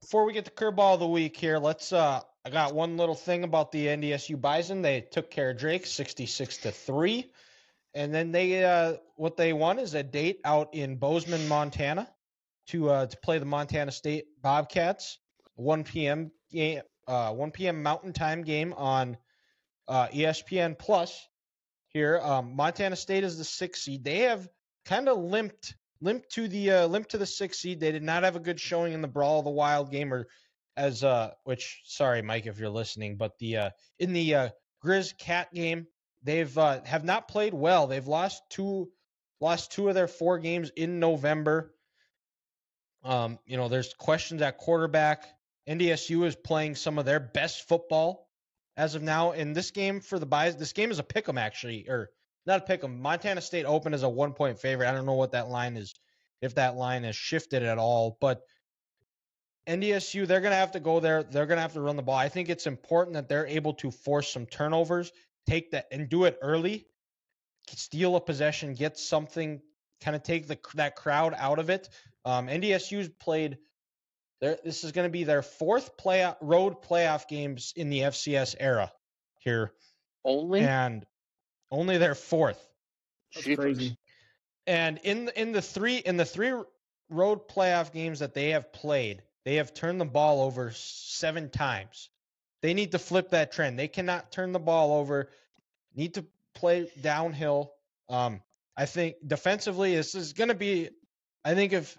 before we get to curveball of the week here, let's I got one little thing about the NDSU Bison. They took care of Drake 66-3. And then they what they won is a date out in Bozeman, Montana to play the Montana State Bobcats. 1 p.m. game 1 p.m. Mountain Time game on ESPN Plus here. Montana State is the 6th seed. They have kind of limped to the 6th seed. They did not have a good showing in the Brawl of the Wild game, or as which, sorry Mike if you're listening, but the in the Grizz Cat game, they've have not played well. They've lost two of their 4 games in November. There's questions at quarterback. NDSU is playing some of their best football as of now. In this game for the Bison, this game is a pick'em actually, or not a pick'em. Montana State opened as a 1-point favorite. I don't know what that line is, if that line has shifted at all. But NDSU, they're going to have to go there. They're going to have to run the ball. I think it's important that they're able to force some turnovers, take that and do it early, steal a possession, get something, kind of take that crowd out of it. NDSU's played. This is going to be their 4th road playoff games in the FCS era here. Only their 4th. That's crazy. And in the 3 road playoff games that they have played, they have turned the ball over 7 times. They need to flip that trend. They cannot turn the ball over. Need to play downhill. I think defensively, this is going to be. I think if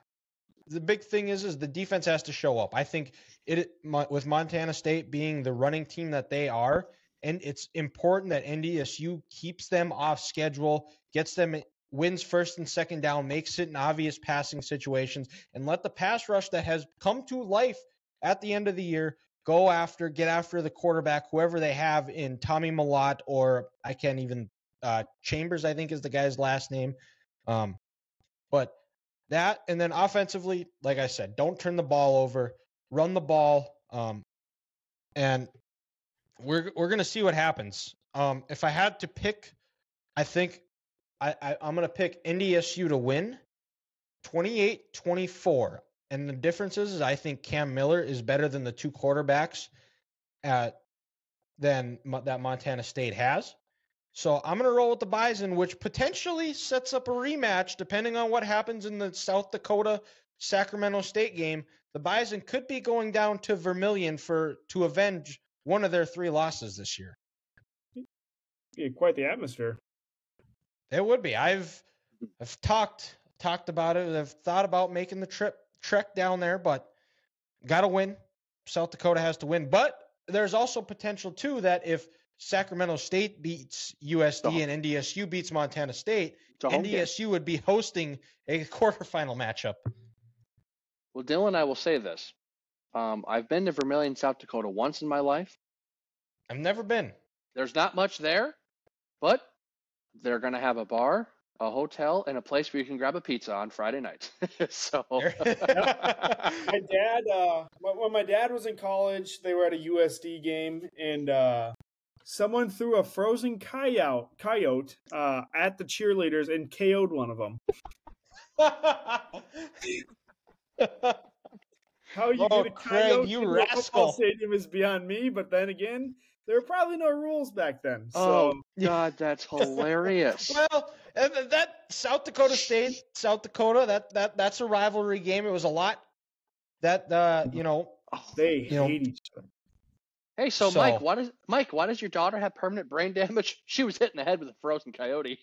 the big thing is the defense has to show up. I think with Montana State being the running team that they are, and it's important that NDSU keeps them off schedule, gets them wins 1st and 2nd down, makes it in obvious passing situations, and let the pass rush that has come to life at the end of the year get after the quarterback, whoever they have in Tommy Malott, or I can't even Chambers, I think is the guy's last name. But that, and then offensively, like I said, don't turn the ball over, run the ball, and we're going to see what happens. If I had to pick, I think I'm going to pick NDSU to win 28-24. And the difference is I think Cam Miller is better than the 2 quarterbacks that Montana State has. So I'm going to roll with the Bison, which potentially sets up a rematch depending on what happens in the South Dakota-Sacramento State game. The Bison could be going down to Vermilion to avenge one of their 3 losses this year. Yeah, quite the atmosphere. It would be. I've talked about it. I've thought about making the trek down there, but got to win. South Dakota has to win. But there's also potential, too, that if Sacramento State beats USD and NDSU beats Montana State, NDSU would be hosting a quarterfinal matchup. Well, Dylan, I will say this. I've been to Vermilion, South Dakota once in my life. I've never been. There's not much there, but they're going to have a bar, a hotel, and a place where you can grab a pizza on Friday night. So my dad, when my dad was in college, they were at a USD game, and someone threw a frozen coyote at the cheerleaders and KO'd one of them. How you get a coyote in a football stadium is beyond me, but then again, there were probably no rules back then. So. Oh, God, that's hilarious. Well, that South Dakota State, South Dakota, that's a rivalry game. It was a lot that, they hate each other. Hey, so Mike, why does your daughter have permanent brain damage? She was hit in the head with a frozen coyote.